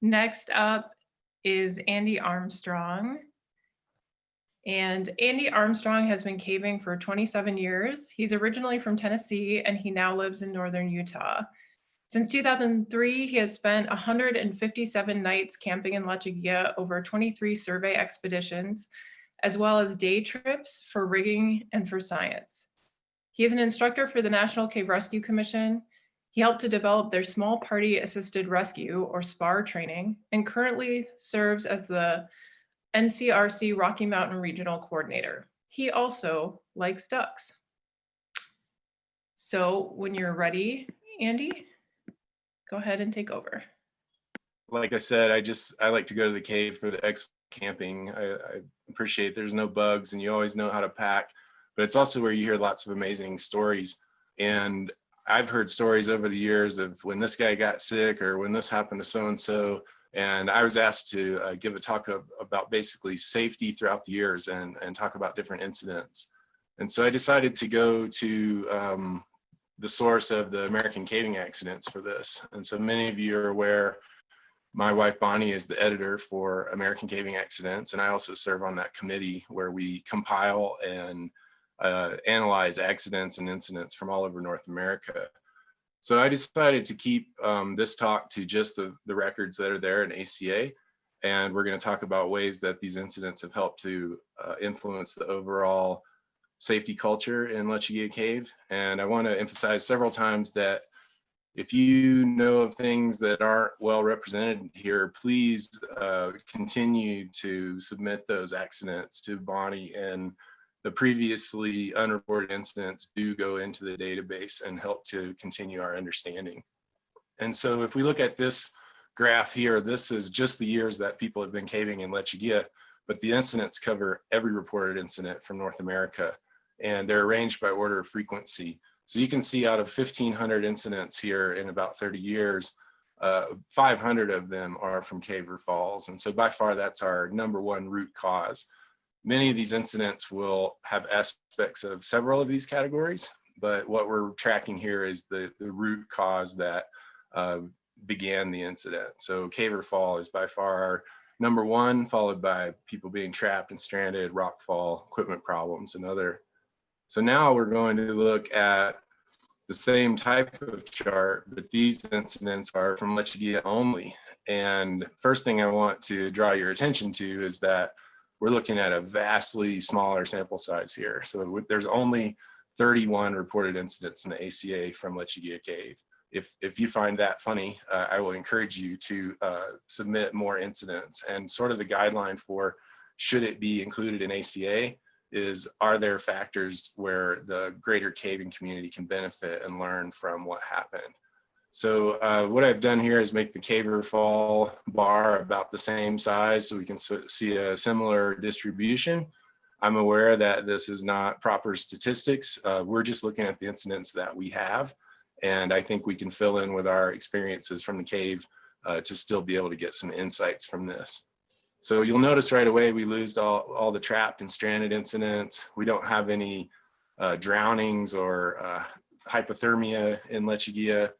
Next up is Andy Armstrong. And Andy Armstrong has been caving for 27 years. He's originally from Tennessee, and he now lives in northern Utah. Since 2003, he has spent 157 nights camping in Lechuguilla over 23 survey expeditions, as well as day trips for rigging and for science. He is an instructor for the National Cave Rescue Commission. He helped to develop their Small Party Assisted Rescue, or SPAR, training, and currently serves as the NCRC Rocky Mountain Regional Coordinator. He also likes ducks. So when you're ready, Andy, go ahead and take over. Like I said, I like to go to the cave for the camping. I appreciate there's no bugs and you always know how to pack, but it's also where you hear lots of amazing stories. And I've heard stories over the years of when this guy got sick or when this happened to so-and-so. And I was asked to give a talk about basically safety throughout the years and talk about different incidents. And so I decided to go to the source of the American caving accidents for this. And so many of you are aware, my wife Bonnie is the editor for American Caving Accidents, and I also serve on that committee where we compile and analyze accidents and incidents from all over North America. So I decided to keep this talk to just the records that are there in ACA, and we're going to talk about ways that these incidents have helped to influence the overall safety culture in Lechuguilla Cave. And I want to emphasize several times that if you know of things that aren't well represented here, please continue to submit those accidents to Bonnie, and the previously unreported incidents do go into the database and help to continue our understanding. And so if we look at this graph here, this is just the years that people have been caving in Lechuguilla, but the incidents cover every reported incident from North America, and they're arranged by order of frequency. So you can see out of 1,500 incidents here in about 30 years, 500 of them are from cave or falls. And so by far, that's our #1 root cause. Many of these incidents will have aspects of several of these categories, but what we're tracking here is the root cause that began the incident. So cave or fall is by far #1, followed by people being trapped and stranded, rockfall, equipment problems, and other. So now we're going to look at the same type of chart, but these incidents are from Lechuguilla only. And first thing I want to draw your attention to is that we're looking at a vastly smaller sample size here. So there's only 31 reported incidents in the ACA from Lechuguilla Cave. If you find that funny, I will encourage you to submit more incidents. And sort of the guideline for should it be included in ACA is, are there factors where the greater caving community can benefit and learn from what happened? So what I've done here is make the cave or fall bar about the same size so we can see a similar distribution. I'm aware that this is not proper statistics. We're just looking at the incidents that we have. And I think we can fill in with our experiences from the cave to still be able to get some insights from this. So you'll notice right away we lose all the trapped and stranded incidents. We don't have any drownings or hypothermia in Lechuguilla,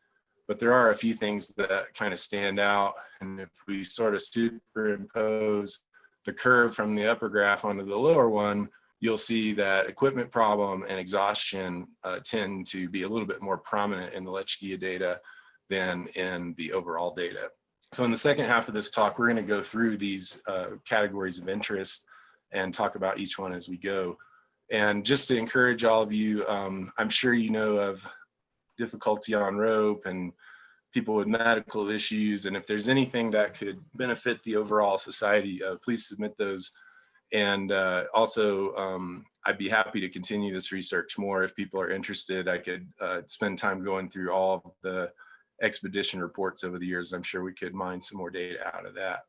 but there are a few things that kind of stand out. And if we sort of superimpose the curve from the upper graph onto the lower one, you'll see that equipment problem and exhaustion tend to be a little bit more prominent in the Lechuguilla data than in the overall data. So in the second half of this talk, we're going to go through these categories of interest and talk about each one as we go. And just to encourage all of you, I'm sure you know of difficulty on rope and people with medical issues. And if there's anything that could benefit the overall society, please submit those. And also, I'd be happy to continue this research more. If people are interested, I could spend time going through all of the expedition reports over the years. I'm sure we could mine some more data out of that.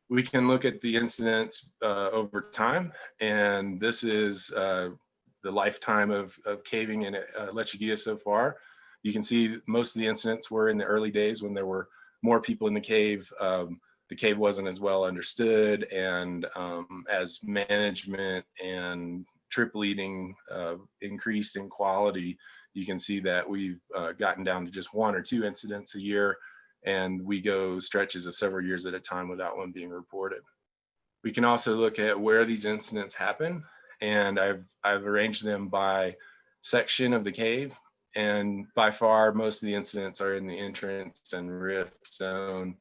We can look at the incidents over time, and this is the lifetime of caving in Lechuguilla so far. You can see most of the incidents were in the early days when there were more people in the cave. The cave wasn't as well understood, and as management and trip leading increased in quality, you can see that we've gotten down to just 1 or 2 incidents a year. and we go stretches of several years at a time without one being reported. We can also look at where these incidents happen, and I've arranged them by section of the cave, and by far most of the incidents are in the entrance and rift zone,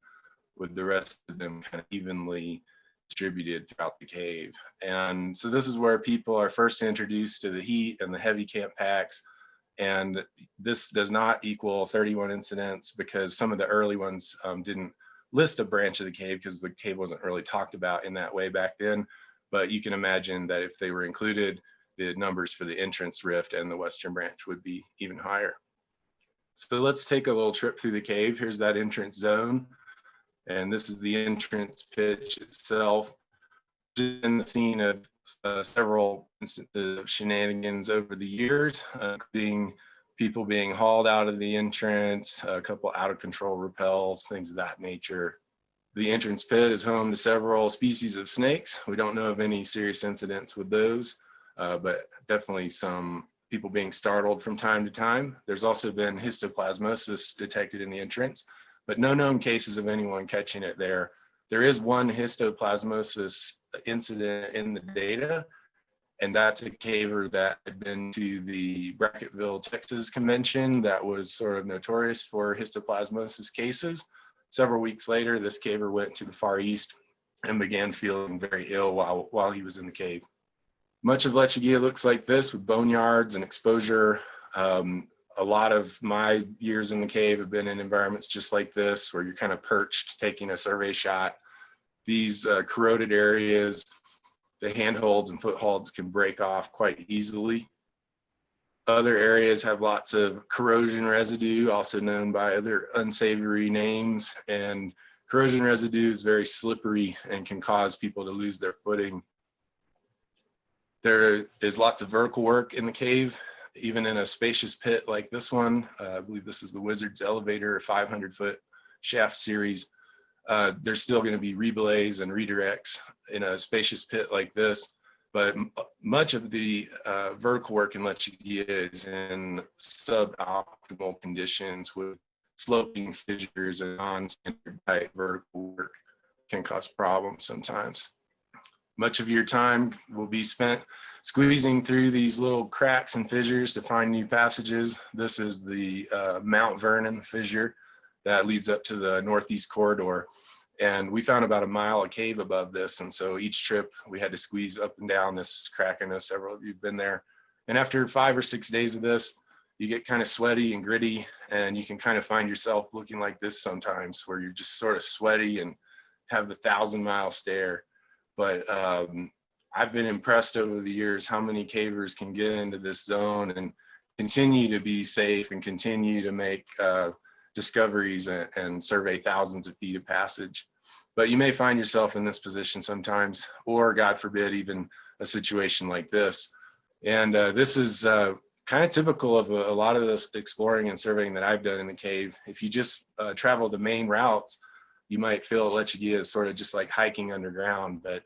with the rest of them kind of evenly distributed throughout the cave. And so this is where people are first introduced to the heat and the heavy camp packs. And this does not equal 31 incidents, because some of the early ones didn't list a branch of the cave because the cave wasn't really talked about in that way back then. But you can imagine that if they were included, the numbers for the entrance rift and the western branch would be even higher. So let's take a little trip through the cave. Here's that entrance zone, and this is the entrance pitch itself. Just in the scene of several instances of shenanigans over the years, including people being hauled out of the entrance, a couple out of control rappels, things of that nature. The entrance pit is home to several species of snakes. We don't know of any serious incidents with those, but definitely some people being startled from time to time. There's also been histoplasmosis detected in the entrance, but no known cases of anyone catching it there. There is one histoplasmosis incident in the data, and that's a caver that had been to the Brackettville, Texas convention that was sort of notorious for histoplasmosis cases. Several weeks later, this caver went to the Far East and began feeling very ill while he was in the cave. Much of Lechuguilla looks like this, with boneyards and exposure. A lot of my years in the cave have been in environments just like this, where you're kind of perched taking a survey shot. These corroded areas, the handholds and footholds can break off quite easily. Other areas have lots of corrosion residue, also known by other unsavory names, and corrosion residue is very slippery and can cause people to lose their footing. There is lots of vertical work in the cave, even in a spacious pit like this one. I believe this is the Wizard's Elevator, 500-foot shaft series. There's still going to be rebelays and redirects in a spacious pit like this, but much of the vertical work in Lechuguilla is in suboptimal conditions, with sloping fissures, and non-standard type vertical work can cause problems sometimes. Much of your time will be spent squeezing through these little cracks and fissures to find new passages. This is the Mount Vernon fissure that leads up to the northeast corridor. And we found about a mile of cave above this. And so each trip we had to squeeze up and down this crack. I know several of you have been there. And after 5 or 6 days of this, you get kind of sweaty and gritty, and you can kind of find yourself looking like this sometimes, where you're just sort of sweaty and have the 1,000-mile stare. But I've been impressed over the years how many cavers can get into this zone and continue to be safe and continue to make discoveries and survey thousands of feet of passage. But you may find yourself in this position sometimes, or God forbid, even a situation like this. And this is kind of typical of a lot of this exploring and surveying that I've done in the cave. If you just travel the main routes, you might feel Lechuguilla is sort of just like hiking underground. But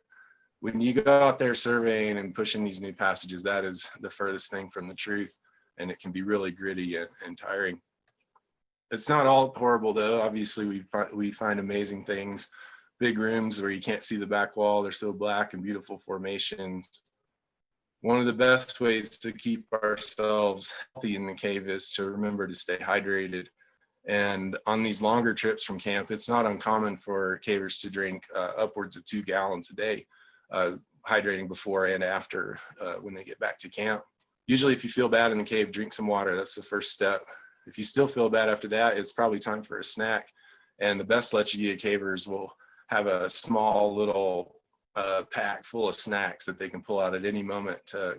when you go out there surveying and pushing these new passages, that is the furthest thing from the truth. And it can be really gritty and tiring. It's not all horrible though. Obviously we find amazing things. Big rooms where you can't see the back wall. They're so black and beautiful formations. One of the best ways to keep ourselves healthy in the cave is to remember to stay hydrated. And on these longer trips from camp, it's not uncommon for cavers to drink upwards of 2 gallons a day, hydrating before and after when they get back to camp. Usually if you feel bad in the cave, drink some water. That's the first step. If you still feel bad after that, it's probably time for a snack. And the best Lechuguilla cavers will have a small little pack full of snacks that they can pull out at any moment to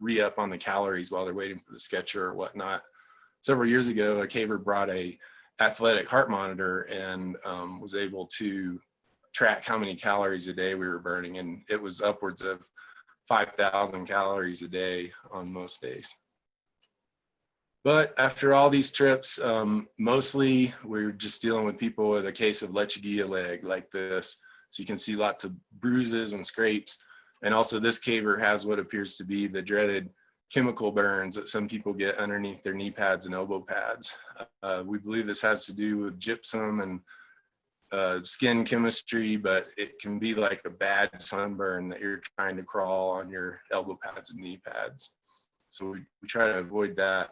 re-up on the calories while they're waiting for the sketcher or whatnot. Several years ago, a caver brought a athletic heart monitor and was able to track how many calories a day we were burning, and it was upwards of 5,000 calories a day on most days. But after all these trips, mostly we're just dealing with people with a case of Lechuguilla leg like this. So you can see lots of bruises and scrapes. And also this caver has what appears to be the dreaded chemical burns that some people get underneath their knee pads and elbow pads. We believe this has to do with gypsum and skin chemistry, but it can be like a bad sunburn that you're trying to crawl on your elbow pads and knee pads. So we try to avoid that.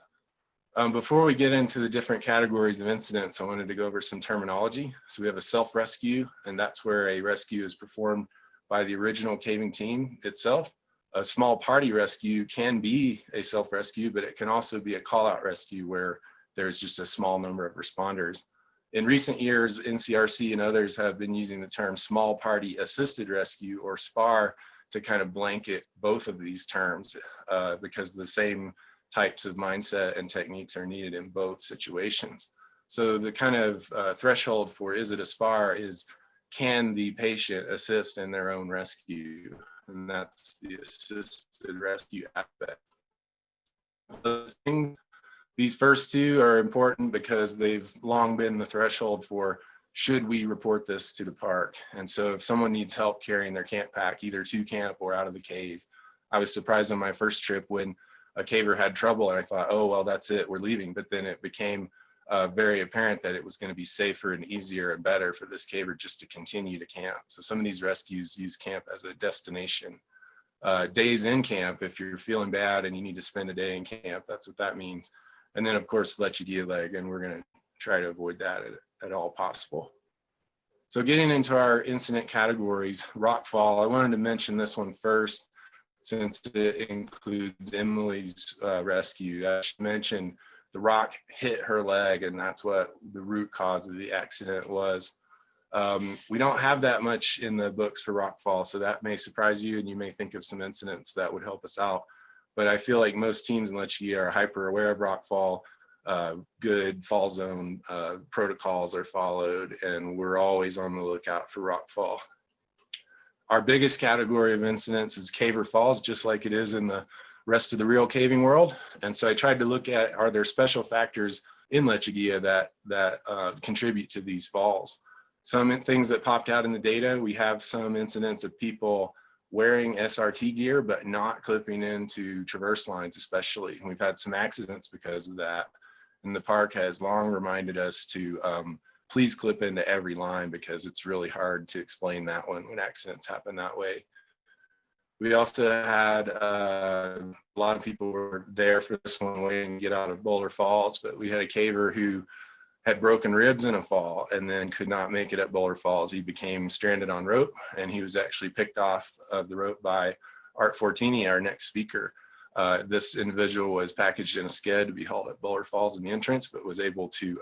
Before we get into the different categories of incidents, I wanted to go over some terminology. So we have a self-rescue, and that's where a rescue is performed by the original caving team itself. A small party rescue can be a self-rescue, but it can also be a call-out rescue where there's just a small number of responders. In recent years, NCRC and others have been using the term small party assisted rescue, or SPAR, to kind of blanket both of these terms because the same types of mindset and techniques are needed in both situations. So the kind of threshold for is it a SPAR is, can the patient assist in their own rescue? And that's the assisted rescue aspect. These first two are important because they've long been the threshold for should we report this to the park. And so if someone needs help carrying their camp pack, either to camp or out of the cave, I was surprised on my first trip when a caver had trouble and I thought, oh, well, that's it, we're leaving. But then it became very apparent that it was going to be safer and easier and better for this caver just to continue to camp. So some of these rescues use camp as a destination. Days in camp, if you're feeling bad and you need to spend a day in camp, that's what that means. And then of course, Lechuguilla leg, and we're going to try to avoid that at all possible. So getting into our incident categories, rockfall, I wanted to mention this one first since it includes Emily's rescue. As she mentioned, the rock hit her leg, and that's what the root cause of the accident was. We don't have that much in the books for rockfall, so that may surprise you, and you may think of some incidents that would help us out. But I feel like most teams in Lechuguilla are hyper aware of rockfall. Good fall zone protocols are followed, and we're always on the lookout for rockfall. Our biggest category of incidents is caver falls, just like it is in the rest of the real caving world. And so I tried to look at, are there special factors in Lechuguilla that contribute to these falls? Some things that popped out in the data, we have some incidents of people wearing SRT gear, but not clipping into traverse lines, especially. And we've had some accidents because of that. And the park has long reminded us to please clip into every line because it's really hard to explain that one when accidents happen that way. We also had a lot of people were there for this one waiting to get out of Boulder Falls, but we had a caver who had broken ribs in a fall and then could not make it at Boulder Falls. He became stranded on rope, and he was actually picked off of the rope by Art Fortini, our next speaker. This individual was packaged in a sked to be hauled at Boulder Falls in the entrance, but was able to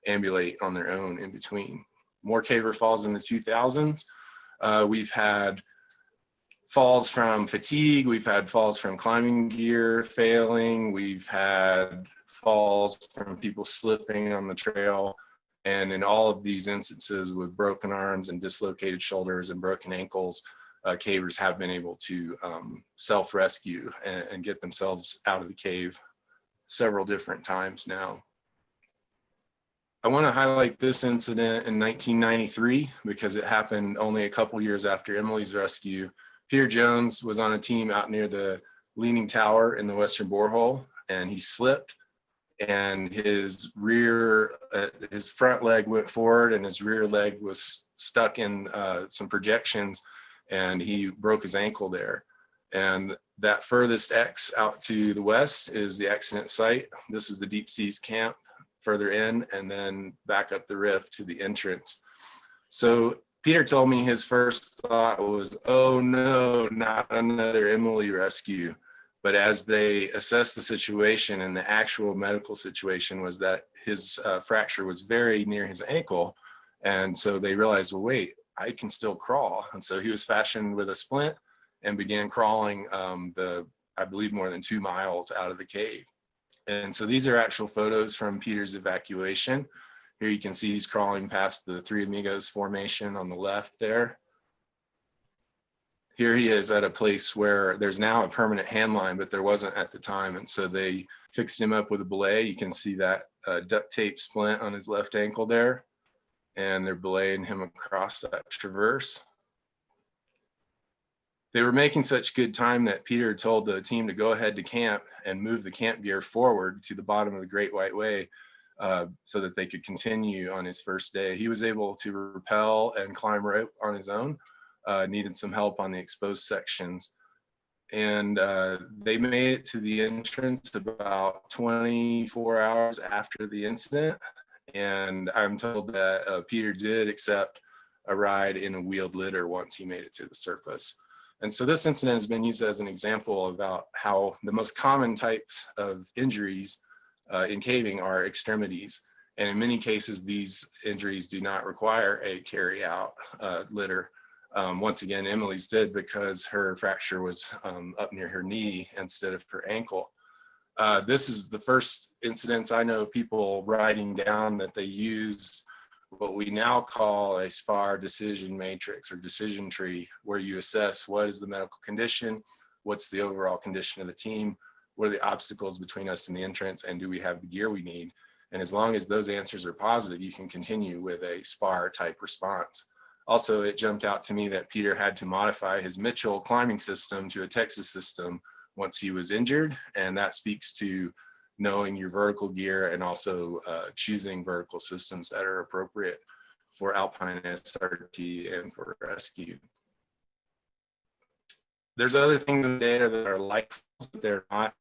ambulate on their own in between. More caver falls in the 2000s. We've had falls from fatigue. We've had falls from climbing gear failing. We've had falls from people slipping on the trail. And in all of these instances with broken arms and dislocated shoulders and broken ankles, cavers have been able to self-rescue and get themselves out of the cave several different times now. I want to highlight this incident in 1993 because it happened only a couple years after Emily's rescue. Peter Jones was on a team out near the Leaning Tower in the Western Borehole, and he slipped, and his front leg went forward and his rear leg was stuck in some projections, and he broke his ankle there. And that furthest X out to the west is the accident site. This is the deep seas camp further in, and then back up the rift to the entrance. So Peter told me his first thought was, oh no, not another Emily rescue. But as they assessed the situation, and the actual medical situation was that his fracture was very near his ankle. And so they realized, well, wait, I can still crawl. And so he was fashioned with a splint and began crawling I believe more than 2 miles out of the cave. And so these are actual photos from Peter's evacuation. Here you can see he's crawling past the Three Amigos formation on the left there. Here he is at a place where there's now a permanent hand line, but there wasn't at the time. And so they fixed him up with a belay. You can see that duct tape splint on his left ankle there. And they're belaying him across that traverse. They were making such good time that Peter told the team to go ahead to camp and move the camp gear forward to the bottom of the Great White Way so that they could continue on his first day. He was able to rappel and climb rope on his own, needed some help on the exposed sections. And they made it to the entrance about 24 hours after the incident. And I'm told that Peter did accept a ride in a wheeled litter once he made it to the surface. And so this incident has been used as an example about how the most common types of injuries in caving are extremities. And in many cases, these injuries do not require a carry-out litter. Once again, Emily's did because her fracture was up near her knee instead of her ankle. This is the first incidents I know of people writing down that they used what we now call a SPAR decision matrix or decision tree, where you assess what is the medical condition, what's the overall condition of the team, what are the obstacles between us and the entrance, and do we have the gear we need? And as long as those answers are positive, you can continue with a SPAR type response. Also, it jumped out to me that Peter had to modify his Mitchell climbing system to a Texas system once he was injured, and that speaks to knowing your vertical gear and also choosing vertical systems that are appropriate for alpine SRT and for rescue. There's other things in the data that are like falls, but they're not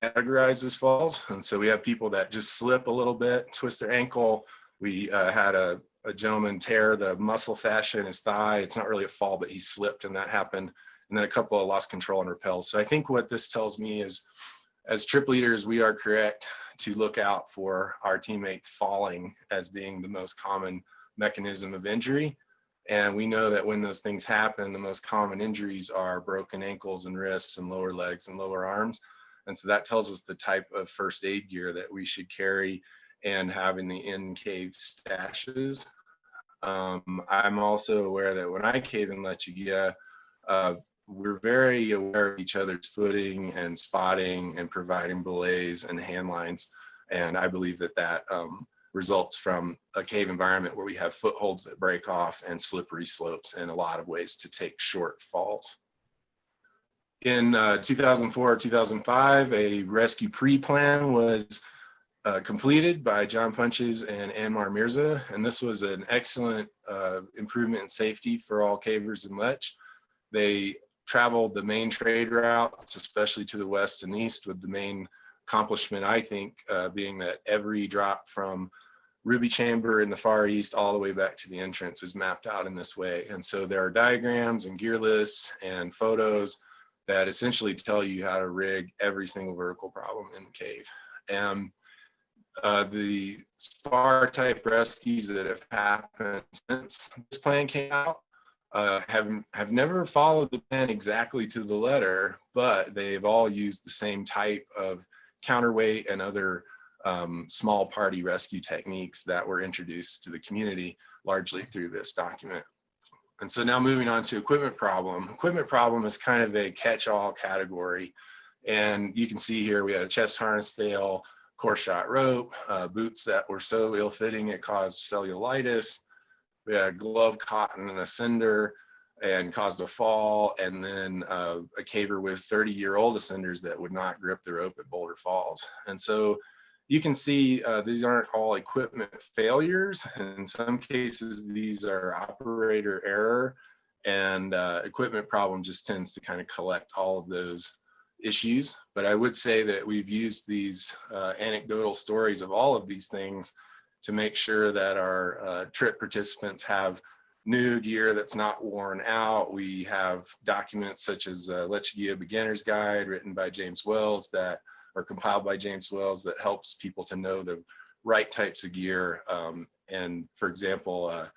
categorized as falls. And so we have people that just slip a little bit, twist their ankle. We had a gentleman tear the muscle fascia in his thigh. It's not really a fall, but he slipped and that happened. And then a couple of lost control and repels. So I think what this tells me is, as trip leaders, we are correct to look out for our teammates falling as being the most common mechanism of injury. And we know that when those things happen, the most common injuries are broken ankles and wrists and lower legs and lower arms. And so that tells us the type of first aid gear that we should carry and have in the in-cave stashes. I'm also aware that when I cave in Lechuguilla, we're very aware of each other's footing and spotting and providing belays and hand lines. And I believe that that results from a cave environment where we have footholds that break off and slippery slopes and a lot of ways to take short falls. In 2004 or 2005, a rescue pre-plan was completed by John Punches and Anmar Mirza. And this was an excellent improvement in safety for all cavers in Lech. They traveled the main trade routes, especially to the west and east, with the main accomplishment, I think, being that every drop from Ruby Chamber in the far east all the way back to the entrance is mapped out in this way. And so there are diagrams and gear lists and photos that essentially tell you how to rig every single vertical problem in the cave. And the SPAR type rescues that have happened since this plan came out have never followed the plan exactly to the letter, but they've all used the same type of counterweight and other small party rescue techniques that were introduced to the community largely through this document. And so now moving on to equipment problem. Equipment problem is kind of a catch-all category. And you can see here we had a chest harness fail, core shot rope, boots that were so ill-fitting it caused cellulitis. We had glove cotton and a cinder and caused a fall, and then a caver with 30-year-old ascenders that would not grip the rope at Boulder Falls. And so you can see these aren't all equipment failures. In some cases, these are operator error, and equipment problem just tends to kind of collect all of those issues. But I would say that we've used these anecdotal stories of all of these things to make sure that our trip participants have new gear that's not worn out. We have documents such as Lechuguilla Beginner's Guide written by James Wells that are compiled by James Wells that helps people to know the right types of gear. And for example,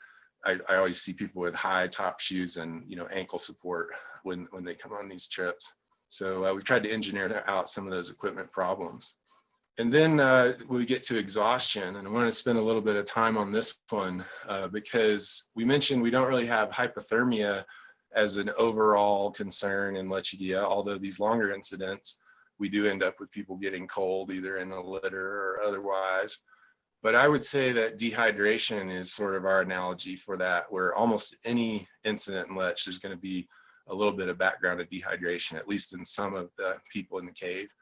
I always see people with high top shoes and ankle support when they come on these trips. So we tried to engineer out some of those equipment problems. And then we get to exhaustion, and I want to spend a little bit of time on this one because we mentioned we don't really have hypothermia as an overall concern in Lechuguilla, although these longer incidents, we do end up with people getting cold either in a litter or otherwise. But I would say that dehydration is sort of our analogy for that, where almost any incident in Lech, there's going to be a little bit of background of dehydration, at least in some of the people in the cave.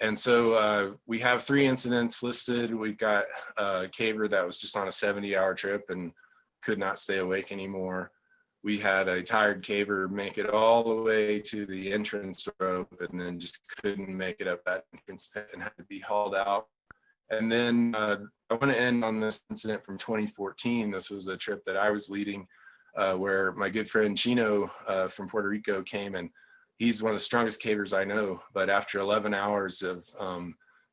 And so we have 3 incidents listed. We've got a caver that was just on a 70-hour trip and could not stay awake anymore. We had a tired caver make it all the way to the entrance rope and then just couldn't make it up that entrance and had to be hauled out. And then I want to end on this incident from 2014. This was a trip that I was leading where my good friend Chino from Puerto Rico came, and he's one of the strongest cavers I know. But after 11 hours of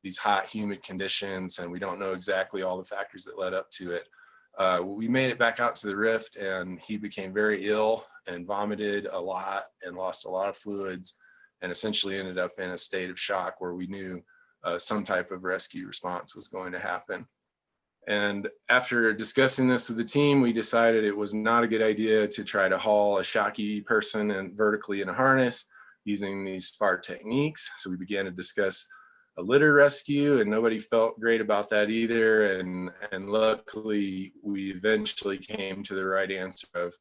these hot, humid conditions, and we don't know exactly all the factors that led up to it, we made it back out to the rift, and he became very ill and vomited a lot and lost a lot of fluids and essentially ended up in a state of shock where we knew some type of rescue response was going to happen. And after discussing this with the team, we decided it was not a good idea to try to haul a shocky person and vertically in a harness using these SPAR techniques. So we began to discuss a litter rescue, and nobody felt great about that either. And luckily, we eventually came to the right answer of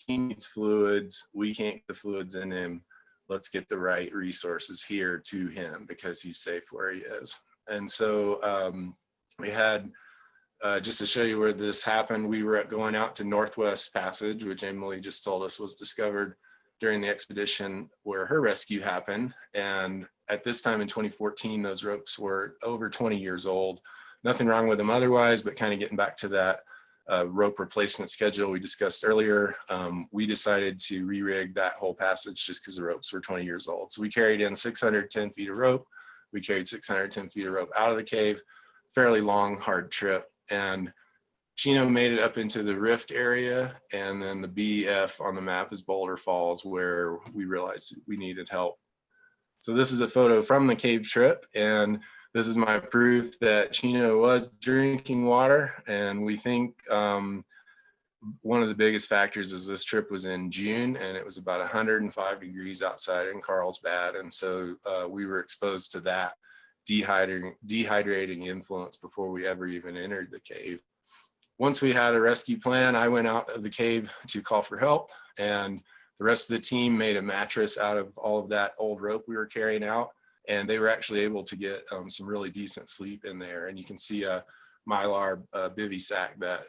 he needs fluids. We can't get the fluids in him. Let's get the right resources here to him because he's safe where he is. And so we had, just to show you where this happened, we were going out to Northwest Passage, which Emily just told us was discovered during the expedition where her rescue happened. And at this time in 2014, those ropes were over 20 years old. Nothing wrong with them otherwise, but kind of getting back to that rope replacement schedule we discussed earlier, we decided to re-rig that whole passage just because the ropes were 20 years old. So we carried in 610 feet of rope. We carried 610 feet of rope out of the cave, fairly long, hard trip. And Chino made it up into the rift area, and then the BF on the map is Boulder Falls, where we realized we needed help. So this is a photo from the cave trip, and this is my proof that Chino was drinking water. And we think one of the biggest factors is this trip was in June, and it was about 105 degrees outside in Carlsbad. And so we were exposed to that dehydrating influence before we ever even entered the cave. Once we had a rescue plan, I went out of the cave to call for help, and the rest of the team made a mattress out of all of that old rope we were carrying out, and they were actually able to get some really decent sleep in there. And you can see a Mylar bivy sack that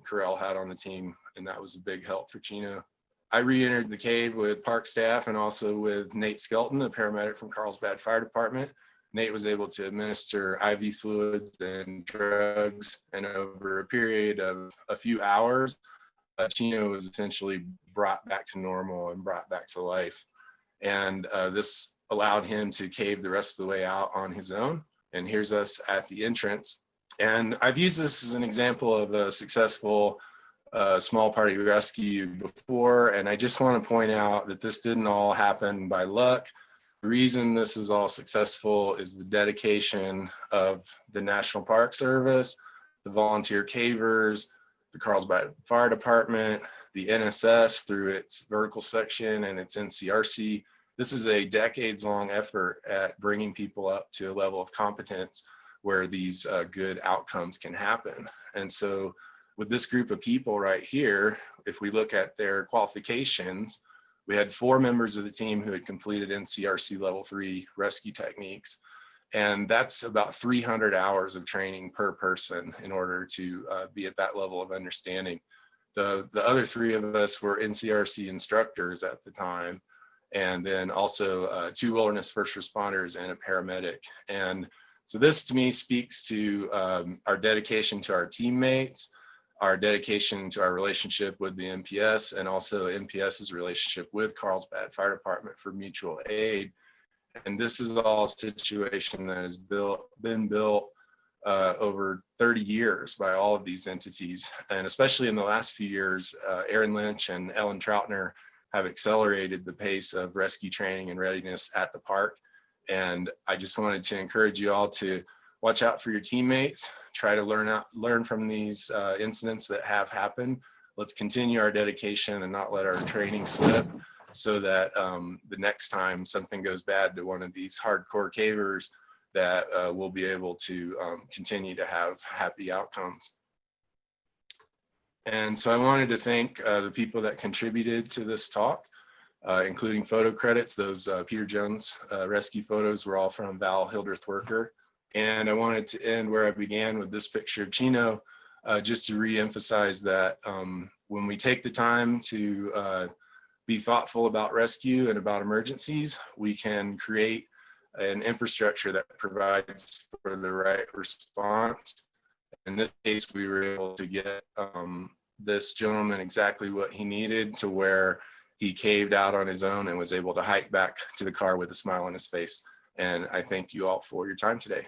Carell had on the team, and that was a big help for Chino. I re-entered the cave with park staff and also with Nate Skelton, a paramedic from Carlsbad Fire Department. Nate was able to administer IV fluids and drugs, and over a period of a few hours, Chino was essentially brought back to normal and brought back to life. And this allowed him to cave the rest of the way out on his own. And here's us at the entrance. And I've used this as an example of a successful small party rescue before. And I just want to point out that this didn't all happen by luck. The reason this is all successful is the dedication of the National Park Service, the volunteer cavers, the Carlsbad Fire Department, the NSS through its vertical section and its NCRC. This is a decades-long effort at bringing people up to a level of competence where these good outcomes can happen. And so with this group of people right here, if we look at their qualifications, we had 4 members of the team who had completed NCRC level 3 rescue techniques. And that's about 300 hours of training per person in order to be at that level of understanding. The other 3 of us were NCRC instructors at the time, and then also 2 wilderness first responders and a paramedic. And so this to me speaks to our dedication to our teammates, our dedication to our relationship with the NPS, and also NPS's relationship with Carlsbad Fire Department for mutual aid. And this is all a situation that has been built over 30 years by all of these entities. And especially in the last few years, Aaron Lynch and Ellen Troutner have accelerated the pace of rescue training and readiness at the park. And I just wanted to encourage you all to watch out for your teammates, try to learn from these incidents that have happened. Let's continue our dedication and not let our training slip, so that the next time something goes bad to one of these hardcore cavers, that we'll be able to continue to have happy outcomes. And so I wanted to thank the people that contributed to this talk. including photo credits. Those Peter Jones rescue photos were all from Val Hildreth Worker. And I wanted to end where I began with this picture of Chino, just to re-emphasize that when we take the time to be thoughtful about rescue and about emergencies, we can create an infrastructure that provides for the right response. In this case, we were able to get this gentleman exactly what he needed, to where he caved out on his own and was able to hike back to the car with a smile on his face. And I thank you all for your time today.